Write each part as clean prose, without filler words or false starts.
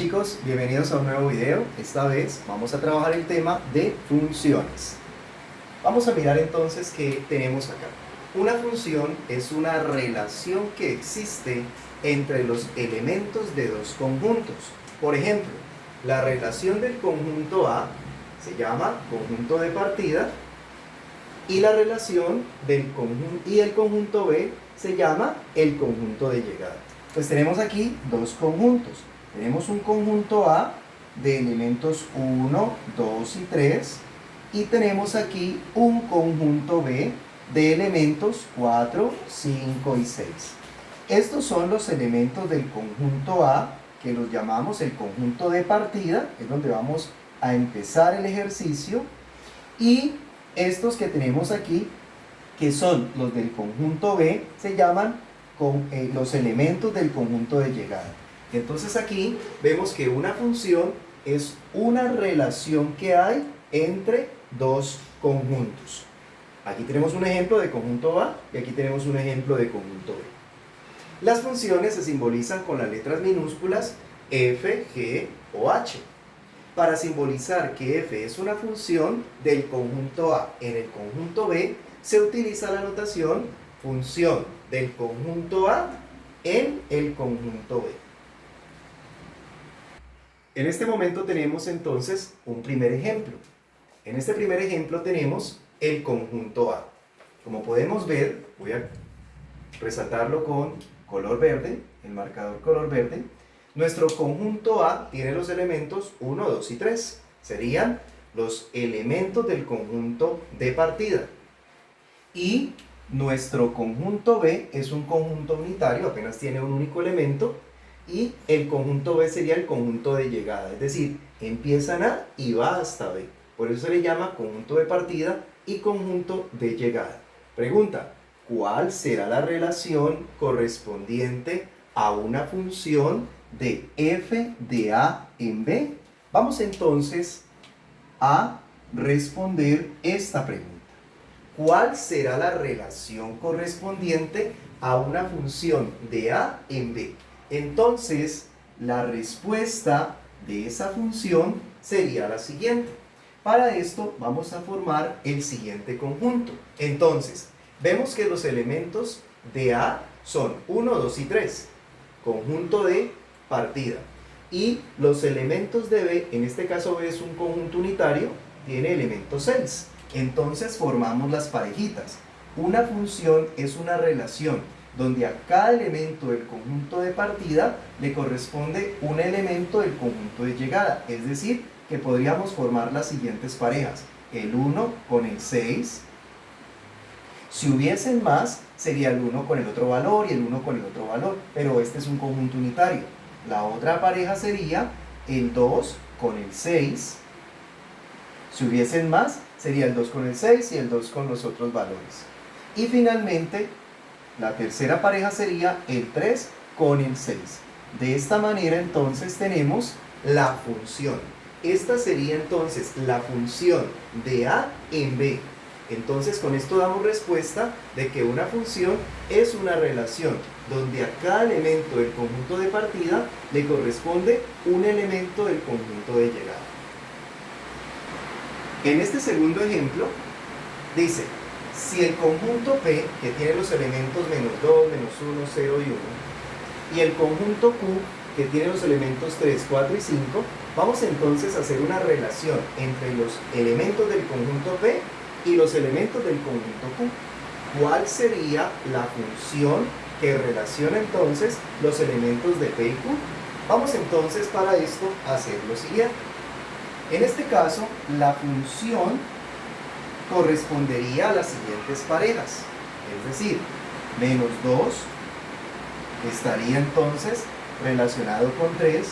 chicos, bienvenidos a un nuevo video. Esta vez vamos a trabajar el tema de funciones. Vamos a mirar entonces qué tenemos acá. Una función es una relación que existe entre los elementos de dos conjuntos. Por ejemplo, la relación del conjunto A se llama conjunto de partida y la relación del conjunto B se llama el conjunto de llegada. Pues tenemos aquí dos conjuntos. Tenemos un conjunto A de elementos 1, 2 y 3 y tenemos aquí un conjunto B de elementos 4, 5 y 6. Estos son los elementos del conjunto A que los llamamos el conjunto de partida, es donde vamos a empezar el ejercicio, y estos que tenemos aquí, que son los del conjunto B, se llaman los elementos del conjunto de llegada. Entonces aquí vemos que una función es una relación que hay entre dos conjuntos. Aquí tenemos un ejemplo de conjunto A y aquí tenemos un ejemplo de conjunto B. Las funciones se simbolizan con las letras minúsculas f, g o h. Para simbolizar que f es una función del conjunto A en el conjunto B, se utiliza la notación función del conjunto A en el conjunto B. En este momento tenemos entonces un primer ejemplo. En este primer ejemplo tenemos el conjunto A. Como podemos ver, voy a resaltarlo con color verde, el marcador color verde. Nuestro conjunto A tiene los elementos 1, 2 y 3. Serían los elementos del conjunto de partida. Y nuestro conjunto B es un conjunto unitario, apenas tiene un único elemento. Y el conjunto B sería el conjunto de llegada, es decir, empieza en A y va hasta B. Por eso se le llama conjunto de partida y conjunto de llegada. Pregunta, ¿cuál será la relación correspondiente a una función de f de A en B? Vamos entonces a responder esta pregunta. ¿Cuál será la relación correspondiente a una función de A en B? Entonces, la respuesta de esa función sería la siguiente. Para esto vamos a formar el siguiente conjunto. Entonces, vemos que los elementos de A son 1, 2 y 3, conjunto de partida. Y los elementos de B, en este caso B es un conjunto unitario, tiene elemento 6. Entonces formamos las parejitas. Una función es una relación donde a cada elemento del conjunto de partida le corresponde un elemento del conjunto de llegada. Es decir, que podríamos formar las siguientes parejas. El 1 con el 6. Si hubiesen más, sería el 1 con el otro valor y el 1 con el otro valor. Pero este es un conjunto unitario. La otra pareja sería el 2 con el 6. Si hubiesen más, sería el 2 con el 6 y el 2 con los otros valores. Y finalmente, la tercera pareja sería el 3 con el 6. De esta manera entonces tenemos la función. Esta sería entonces la función de A en B. Entonces con esto damos respuesta de que una función es una relación donde a cada elemento del conjunto de partida le corresponde un elemento del conjunto de llegada. En este segundo ejemplo dice, si el conjunto P, que tiene los elementos menos 2, menos 1, 0 y 1, y el conjunto Q, que tiene los elementos 3, 4 y 5, vamos entonces a hacer una relación entre los elementos del conjunto P y los elementos del conjunto Q. ¿Cuál sería la función que relaciona entonces los elementos de P y Q? Vamos entonces para esto a hacer lo siguiente. En este caso, la función correspondería a las siguientes parejas. Es decir, menos 2 estaría entonces relacionado con 3.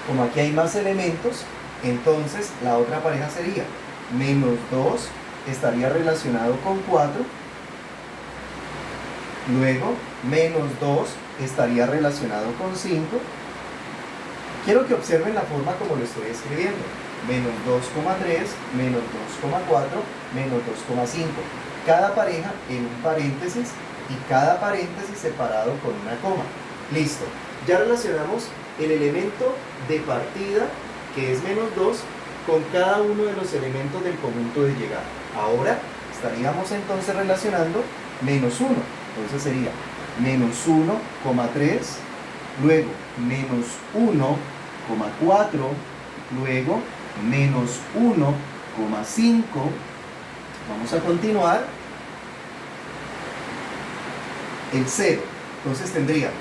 Como aquí hay más elementos, entonces la otra pareja sería menos 2 estaría relacionado con 4. Luego, menos 2 estaría relacionado con 5. Quiero que observen la forma como lo estoy escribiendo. Menos 2,3, menos 2,4, menos 2,5. Cada pareja en un paréntesis y cada paréntesis separado con una coma. Listo. Ya relacionamos el elemento de partida, que es menos 2, con cada uno de los elementos del conjunto de llegada. Ahora estaríamos entonces relacionando menos 1. Entonces sería menos 1,3, luego menos 1,4, luego menos 1,5. Vamos a continuar. El 0. Entonces tendríamos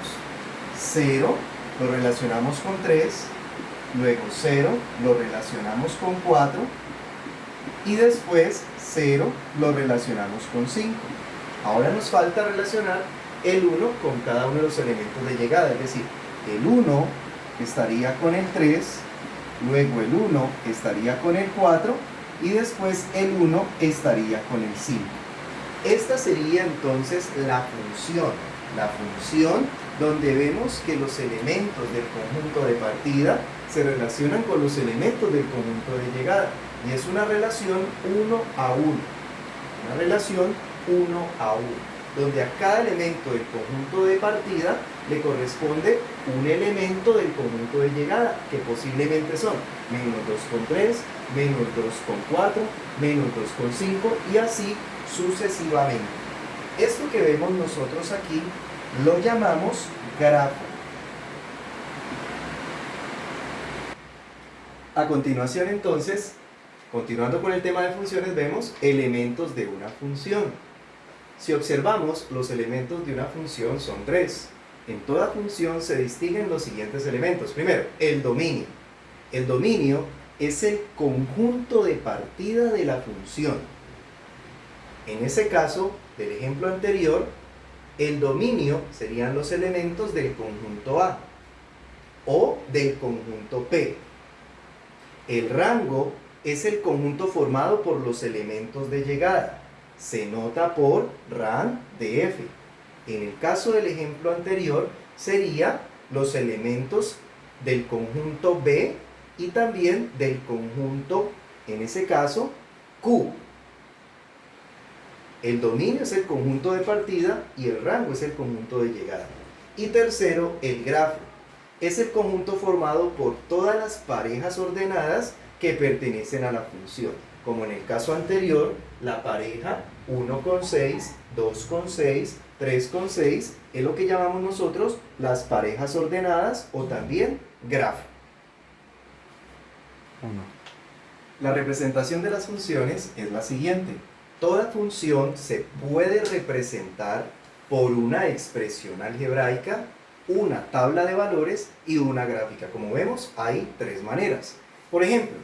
0, lo relacionamos con 3, luego 0, lo relacionamos con 4, y después 0 lo relacionamos con 5. Ahora nos falta relacionar el 1 con cada uno de los elementos de llegada, es decir, el 1 estaría con el 3, luego el 1 estaría con el 4 y después el 1 estaría con el 5. Esta sería entonces la función donde vemos que los elementos del conjunto de partida se relacionan con los elementos del conjunto de llegada, y es una relación 1 a 1, una relación 1 a 1, donde a cada elemento del conjunto de partida le corresponde un elemento del conjunto de llegada, que posiblemente son menos 2,3, menos 2,4, menos 2,5 y así sucesivamente. Esto que vemos nosotros aquí lo llamamos grafo. A continuación entonces, continuando con el tema de funciones, vemos elementos de una función. Si observamos, los elementos de una función son 3. En toda función se distinguen los siguientes elementos. Primero, el dominio. El dominio es el conjunto de partida de la función. En ese caso, del ejemplo anterior, el dominio serían los elementos del conjunto A o del conjunto P. El rango es el conjunto formado por los elementos de llegada. Se nota por ran de F. En el caso del ejemplo anterior, sería los elementos del conjunto B y también del conjunto, en ese caso, Q. El dominio es el conjunto de partida y el rango es el conjunto de llegada. Y tercero, el grafo. Es el conjunto formado por todas las parejas ordenadas que pertenecen a la función. Como en el caso anterior, la pareja 1,6, 2,6, 3,6 es lo que llamamos nosotros las parejas ordenadas o también grafo. La representación de las funciones es la siguiente. Toda función se puede representar por una expresión algebraica, una tabla de valores y una gráfica. Como vemos, hay 3 maneras. Por ejemplo,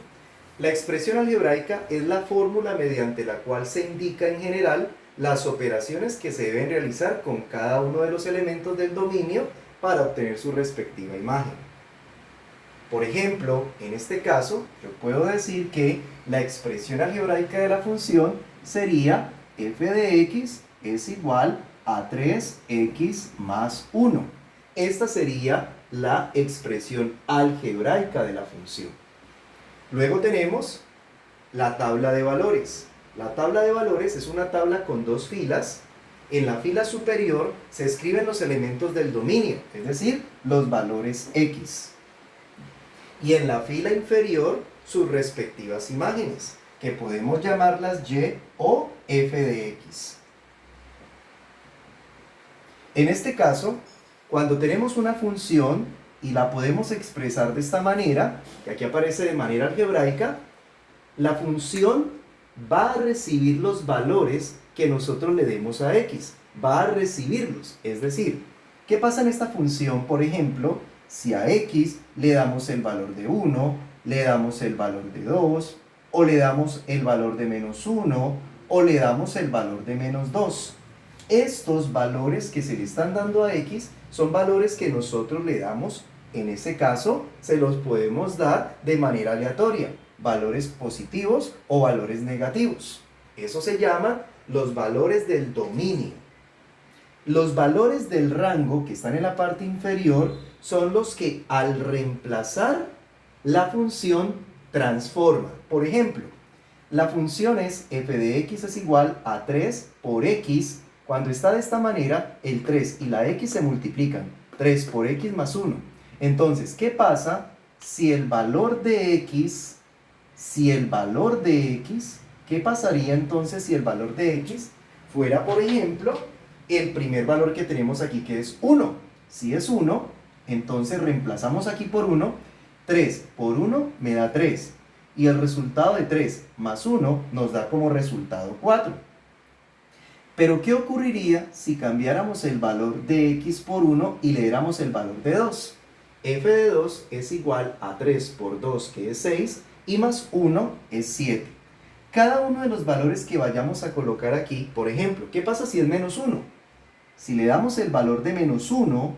la expresión algebraica es la fórmula mediante la cual se indica en general las operaciones que se deben realizar con cada uno de los elementos del dominio para obtener su respectiva imagen. Por ejemplo, en este caso, yo puedo decir que la expresión algebraica de la función sería f de x es igual a 3x más 1. Esta sería la expresión algebraica de la función. Luego tenemos la tabla de valores. La tabla de valores es una tabla con 2 filas. En la fila superior se escriben los elementos del dominio, es decir, los valores x. Y en la fila inferior sus respectivas imágenes, que podemos llamarlas y o f de x. En este caso, cuando tenemos una función y la podemos expresar de esta manera, que aquí aparece de manera algebraica, la función va a recibir los valores que nosotros le demos a x. Va a recibirlos. Es decir, ¿qué pasa en esta función, por ejemplo, si a x le damos el valor de 1, le damos el valor de 2, o le damos el valor de menos 1, o le damos el valor de menos 2? Estos valores que se le están dando a x son valores que nosotros le damos. En ese caso, se los podemos dar de manera aleatoria, valores positivos o valores negativos. Eso se llama los valores del dominio. Los valores del rango que están en la parte inferior son los que al reemplazar la función transforma. Por ejemplo, la función es f de x es igual a 3 por x. Cuando está de esta manera, el 3 y la x se multiplican. 3 por x más 1. Entonces, ¿qué pasa si el valor de x, qué pasaría entonces si el valor de x fuera, por ejemplo, el primer valor que tenemos aquí, que es 1? Si es 1, entonces reemplazamos aquí por 1, 3 por 1 me da 3, y el resultado de 3 más 1 nos da como resultado 4. Pero ¿qué ocurriría si cambiáramos el valor de x por 1 y le diéramos el valor de 2? F de 2 es igual a 3 por 2, que es 6, y más 1 es 7. Cada uno de los valores que vayamos a colocar aquí, por ejemplo, ¿qué pasa si es menos 1? Si le damos el valor de menos 1,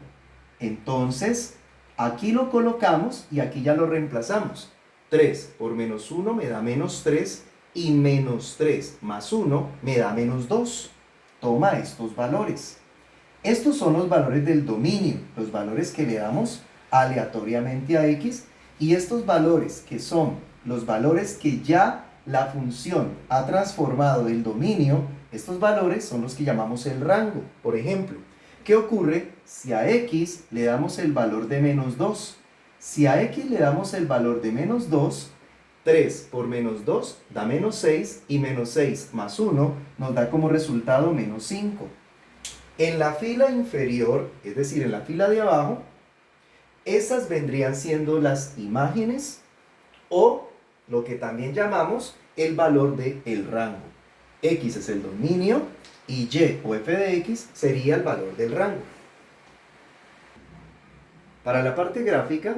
entonces aquí lo colocamos y aquí ya lo reemplazamos. 3 por menos 1 me da menos 3, y menos 3 más 1 me da menos 2. Toma estos valores. Estos son los valores del dominio, los valores que le damos aleatoriamente a x, y estos valores, que son los valores que ya la función ha transformado del dominio, estos valores son los que llamamos el rango. Por ejemplo, ¿qué ocurre si a x le damos el valor de menos 2? Si a x le damos el valor de menos 2, 3 por menos 2 da menos 6, y menos 6 más 1 nos da como resultado menos 5. En la fila inferior, es decir, en la fila de abajo, esas vendrían siendo las imágenes, o lo que también llamamos el valor del rango. X es el dominio y y o f de x sería el valor del rango. Para la parte gráfica,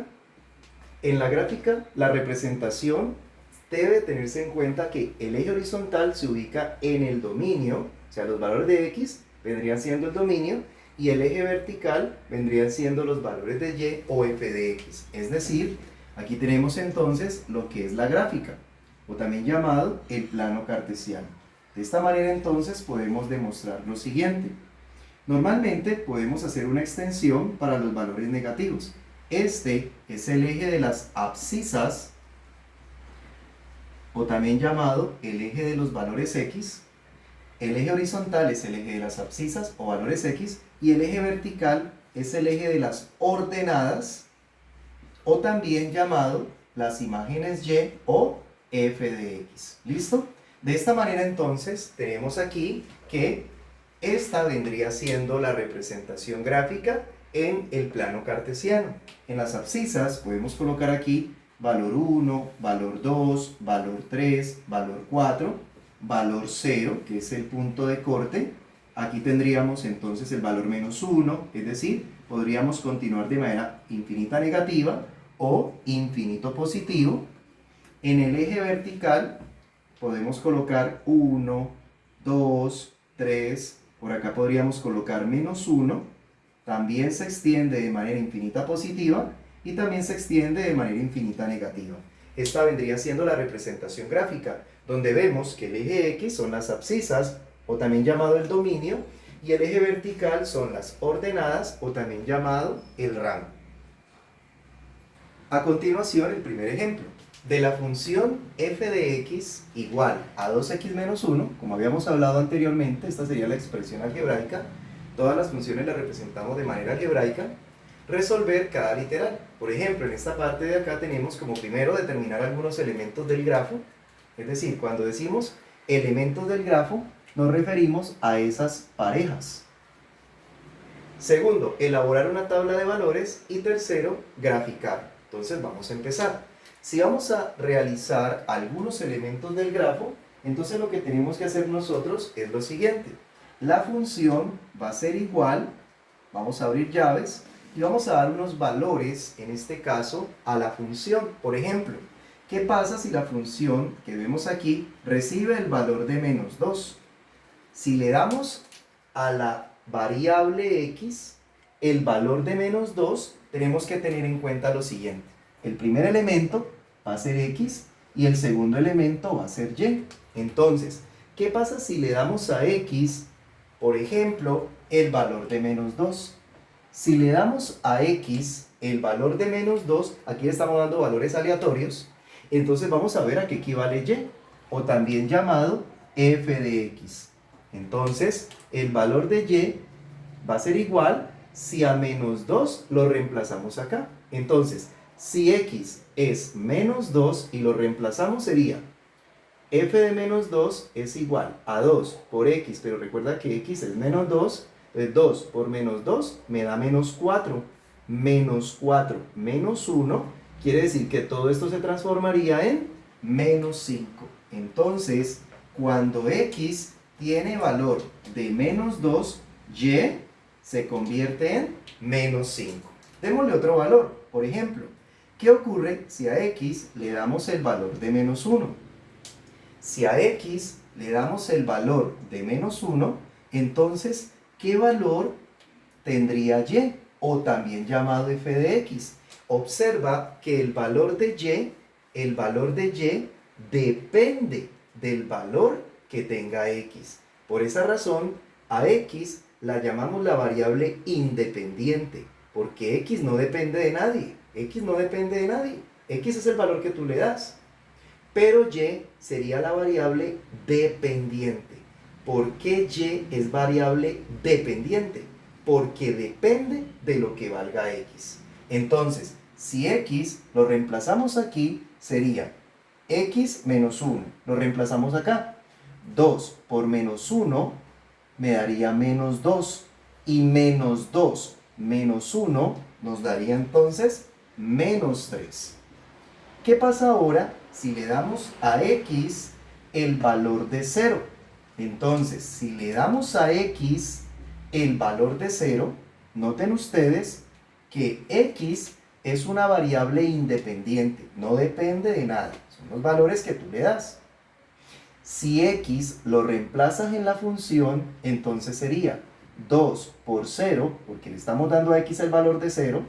en la gráfica la representación debe tenerse en cuenta que el eje horizontal se ubica en el dominio, o sea, los valores de x vendrían siendo el dominio, y el eje vertical vendrían siendo los valores de y o f de x. Es decir, aquí tenemos entonces lo que es la gráfica, o también llamado el plano cartesiano. De esta manera entonces podemos demostrar lo siguiente. Normalmente podemos hacer una extensión para los valores negativos. Este es el eje de las abscisas, o también llamado el eje de los valores x. El eje horizontal es el eje de las abscisas o valores x, y el eje vertical es el eje de las ordenadas, o también llamado las imágenes y o f de x. ¿Listo? De esta manera entonces tenemos aquí que esta vendría siendo la representación gráfica en el plano cartesiano. En las abscisas podemos colocar aquí valor 1, valor 2, valor 3, valor 4, valor 0, que es el punto de corte. Aquí tendríamos entonces el valor menos 1, es decir, podríamos continuar de manera infinita negativa o infinito positivo. En el eje vertical podemos colocar 1, 2, 3, por acá podríamos colocar menos 1, también se extiende de manera infinita positiva y también se extiende de manera infinita negativa. Esta vendría siendo la representación gráfica, donde vemos que el eje X son las abscisas, o también llamado el dominio, y el eje vertical son las ordenadas, o también llamado el rango. A continuación, el primer ejemplo. De la función f de x igual a 2x menos 1, como habíamos hablado anteriormente, esta sería la expresión algebraica, todas las funciones las representamos de manera algebraica, resolver cada literal. Por ejemplo, en esta parte de acá tenemos como primero determinar algunos elementos del grafo, es decir, cuando decimos elementos del grafo, nos referimos a esas parejas. Segundo, elaborar una tabla de valores, y tercero, graficar. Entonces vamos a empezar. Si vamos a realizar algunos elementos del grafo, entonces lo que tenemos que hacer nosotros es lo siguiente. La función va a ser igual, vamos a abrir llaves, y vamos a dar unos valores, en este caso, a la función. Por ejemplo, ¿qué pasa si la función que vemos aquí recibe el valor de menos 2? Si le damos a la variable x el valor de menos 2, tenemos que tener en cuenta lo siguiente. El primer elemento va a ser x y el segundo elemento va a ser y. Entonces, ¿qué pasa si le damos a x, por ejemplo, el valor de menos 2? Si le damos a x el valor de menos 2, aquí le estamos dando valores aleatorios, entonces vamos a ver a qué equivale y, o también llamado f de x. Entonces, el valor de y va a ser igual si a menos 2 lo reemplazamos acá. Entonces, si x es menos 2 y lo reemplazamos sería f de menos 2 es igual a 2 por x, pero recuerda que x es menos 2, 2 por menos 2 me da menos 4. Menos 4 menos 1 quiere decir que todo esto se transformaría en menos 5. Entonces, cuando x tiene valor de menos 2, y se convierte en menos 5. Démosle otro valor. Por ejemplo, ¿qué ocurre si a x le damos el valor de menos 1? Si a x le damos el valor de menos 1, entonces, ¿qué valor tendría y? O también llamado f de x. Observa que el valor de y depende del valor que tenga x. Por esa razón, a x la llamamos la variable independiente, porque x no depende de nadie. X no depende de nadie. X es el valor que tú le das. Pero y sería la variable dependiente. ¿Por qué y es variable dependiente? Porque depende de lo que valga x. Entonces, si x lo reemplazamos aquí, sería x menos 1. Lo reemplazamos acá. 2 por menos 1 me daría menos 2. Y menos 2 menos 1 nos daría entonces menos 3. ¿Qué pasa ahora si le damos a x el valor de 0? Entonces, si le damos a x el valor de 0, noten ustedes que x es una variable independiente, no depende de nada, son los valores que tú le das. Si x lo reemplazas en la función, entonces sería 2 por 0, porque le estamos dando a x el valor de 0,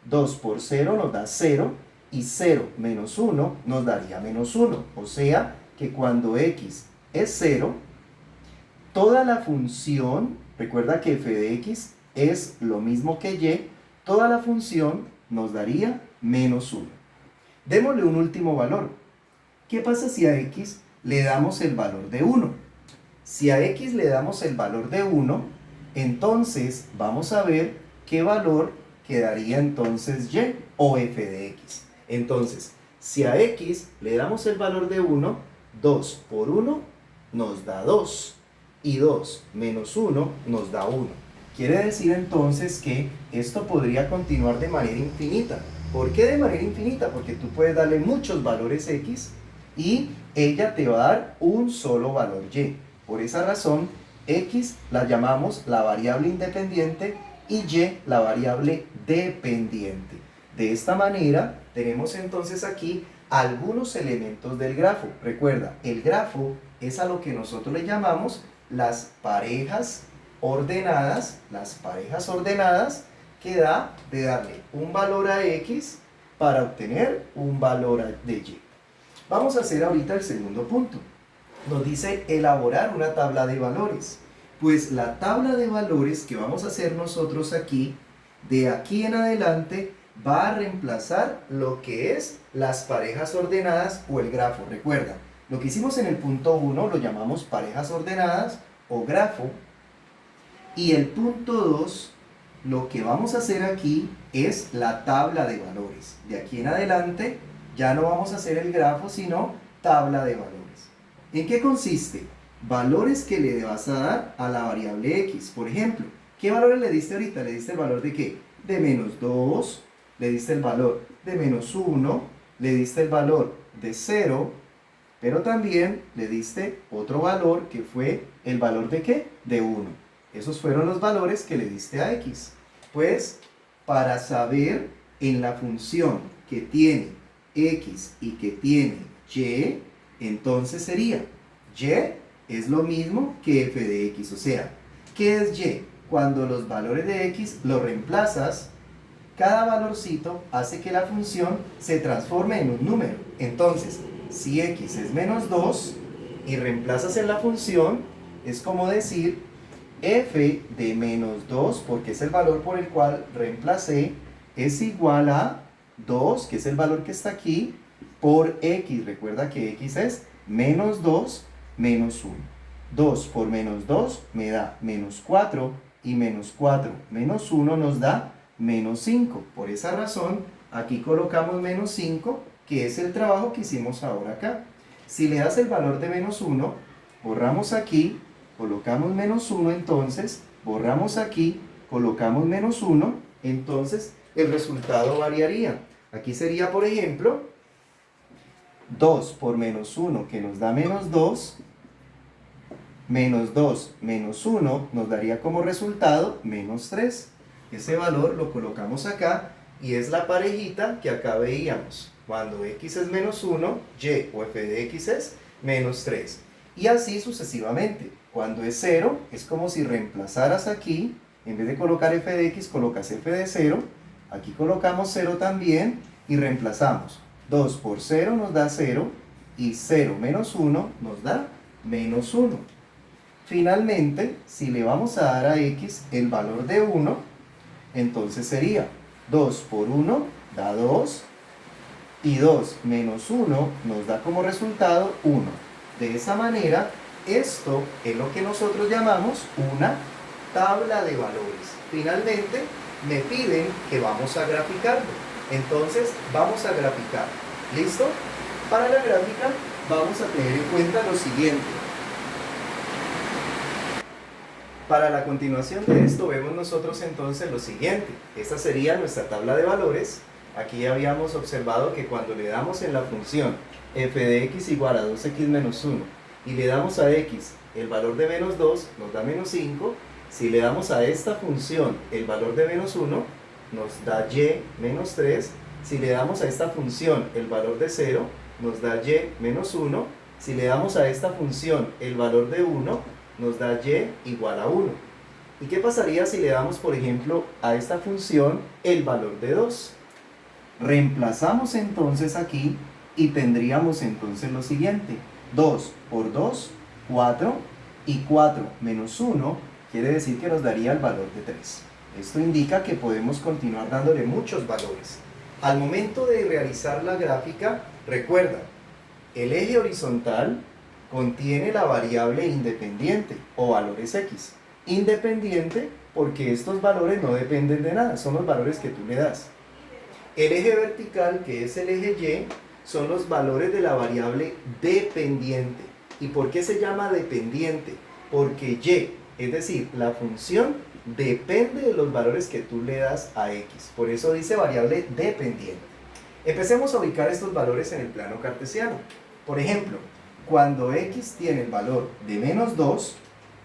2 por 0 nos da 0, y 0 menos 1 nos daría menos 1. O sea que cuando x es 0, toda la función, recuerda que f de x es lo mismo que y, toda la función nos daría menos 1. Démosle un último valor. ¿Qué pasa si a x le damos el valor de 1? Si a x le damos el valor de 1, entonces vamos a ver qué valor quedaría entonces y o f de x. Entonces, si a x le damos el valor de 1, 2 por 1 nos da 2. Y 2 menos 1 nos da 1. Quiere decir entonces que esto podría continuar de manera infinita. ¿Por qué de manera infinita? Porque tú puedes darle muchos valores x y ella te va a dar un solo valor y. Por esa razón, x la llamamos la variable independiente y y la variable dependiente. De esta manera, tenemos entonces aquí algunos elementos del grafo. Recuerda, el grafo es a lo que nosotros le llamamos las parejas ordenadas que da de darle un valor a x para obtener un valor de y. Vamos a hacer ahorita el segundo punto. Nos dice elaborar una tabla de valores. Pues la tabla de valores que vamos a hacer nosotros aquí, de aquí en adelante, va a reemplazar lo que es las parejas ordenadas o el grafo. Recuerda, lo que hicimos en el punto 1 lo llamamos parejas ordenadas o grafo. Y el punto 2, lo que vamos a hacer aquí es la tabla de valores. De aquí en adelante ya no vamos a hacer el grafo, sino tabla de valores. ¿En qué consiste? Valores que le vas a dar a la variable x. Por ejemplo, ¿qué valores le diste ahorita? ¿Le diste el valor de qué? De menos 2, le diste el valor de menos 1, le diste el valor de 0, pero también le diste otro valor que fue el valor de ¿qué? De 1. Esos fueron los valores que le diste a x. Pues, para saber en la función que tiene x y que tiene y, entonces sería y es lo mismo que f de x. O sea, ¿qué es y? Cuando los valores de x los reemplazas, cada valorcito hace que la función se transforme en un número. Entonces, si x es menos 2 y reemplazas en la función, es como decir f de menos 2, porque es el valor por el cual reemplacé, es igual a 2, que es el valor que está aquí, por x. Recuerda que x es menos 2 menos 1. 2 por menos 2 me da menos 4 y menos 4 menos 1 nos da menos 5. Por esa razón, aquí colocamos menos 5, que es el trabajo que hicimos ahora acá. Si le das el valor de menos 1, borramos aquí, colocamos menos 1 entonces, borramos aquí, colocamos menos 1, entonces el resultado variaría. Aquí sería, por ejemplo, 2 por menos 1, que nos da menos 2, menos 2 menos 1 nos daría como resultado menos 3. Ese valor lo colocamos acá y es la parejita que acá veíamos. Cuando x es menos 1, y o f de x es menos 3. Y así sucesivamente. Cuando es 0, es como si reemplazaras aquí, en vez de colocar f de x, colocas f de 0. Aquí colocamos 0 también y reemplazamos. 2 por 0 nos da 0 y 0 menos 1 nos da menos 1. Finalmente, si le vamos a dar a x el valor de 1, entonces sería 2 por 1 da 2 y 2 menos 1 nos da como resultado 1. De esa manera, esto es lo que nosotros llamamos una tabla de valores. Finalmente, me piden que vamos a graficarlo. Entonces, vamos a graficar. ¿Listo? Para la gráfica, vamos a tener en cuenta lo siguiente. Para la continuación de esto vemos nosotros entonces lo siguiente. Esta sería nuestra tabla de valores. Aquí habíamos observado que cuando le damos en la función f de x igual a 2x menos 1 y le damos a x el valor de menos 2, nos da menos 5. Si le damos a esta función el valor de menos 1, nos da y menos 3. Si le damos a esta función el valor de 0, nos da y menos 1. Si le damos a esta función el valor de 1, nos da y igual a 1. ¿Y qué pasaría si le damos, por ejemplo, a esta función el valor de 2? Reemplazamos entonces aquí y tendríamos entonces lo siguiente. 2 por 2, 4, y 4 menos 1 quiere decir que nos daría el valor de 3. Esto indica que podemos continuar dándole muchos valores. Al momento de realizar la gráfica, recuerda, el eje horizontal contiene la variable independiente o valores x. Independiente porque estos valores no dependen de nada, son los valores que tú le das. El eje vertical, que es el eje y, son los valores de la variable dependiente. ¿Y por qué se llama dependiente? Porque y, es decir, la función depende de los valores que tú le das a x. Por eso dice variable dependiente. Empecemos a ubicar estos valores en el plano cartesiano. Por ejemplo, cuando x tiene el valor de menos 2,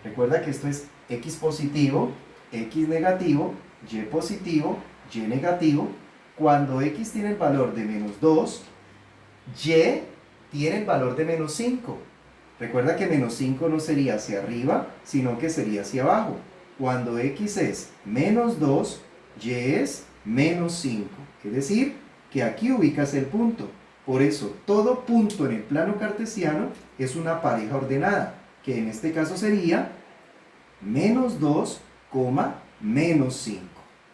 recuerda que esto es x positivo, x negativo, y positivo, y negativo. Cuando x tiene el valor de menos 2, y tiene el valor de menos 5. Recuerda que menos 5 no sería hacia arriba, sino que sería hacia abajo. Cuando x es menos 2, y es menos 5. Es decir, que aquí ubicas el punto. Por eso, todo punto en el plano cartesiano es una pareja ordenada, que en este caso sería menos 2, menos 5.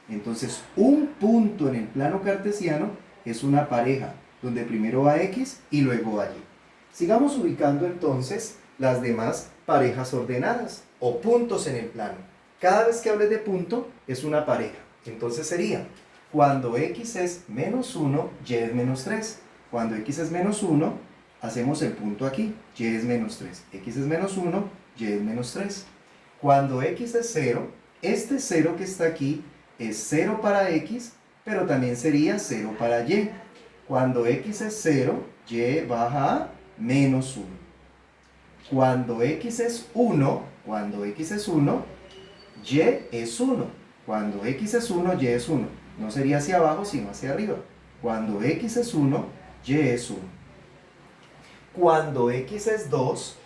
Entonces, un punto en el plano cartesiano es una pareja, donde primero va x y luego va y. Sigamos ubicando entonces las demás parejas ordenadas o puntos en el plano. Cada vez que hables de punto es una pareja. Entonces sería, cuando x es menos 1, y es menos 3. Cuando x es menos 1, hacemos el punto aquí, y es menos 3. X es menos 1, y es menos 3. Cuando x es 0, este 0 que está aquí es 0 para x, pero también sería 0 para y. Cuando x es 0, y baja a menos 1. Cuando x es 1, y es 1. Cuando x es 1, y es 1. No sería hacia abajo, sino hacia arriba. Cuando x es 1, y es 1. Cuando x es 2,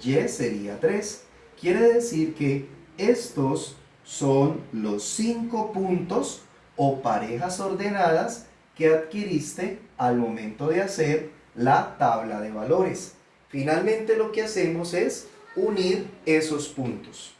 y sería 3. Quiere decir que estos son los 5 puntos o parejas ordenadas que adquiriste al momento de hacer la tabla de valores. Finalmente lo que hacemos es unir esos puntos.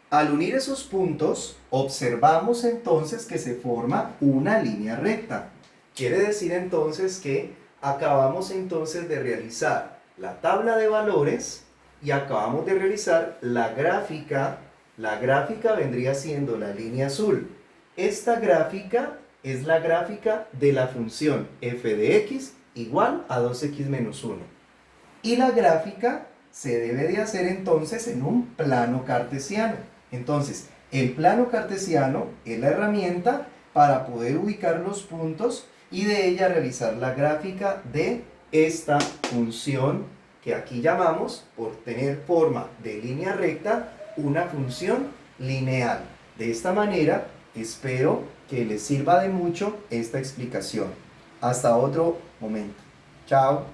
Al unir esos puntos, observamos entonces que se forma una línea recta. Quiere decir entonces que acabamos entonces de realizar la tabla de valores y acabamos de realizar la gráfica. La gráfica vendría siendo la línea azul. esta gráfica es la gráfica de la función f de x igual a 2x menos 1. Y la gráfica se debe de hacer entonces en un plano cartesiano. Entonces, el plano cartesiano es la herramienta para poder ubicar los puntos y de ella realizar la gráfica de esta función que aquí llamamos, por tener forma de línea recta, una función lineal. De esta manera, espero que les sirva de mucho esta explicación. Hasta otro momento. Chao.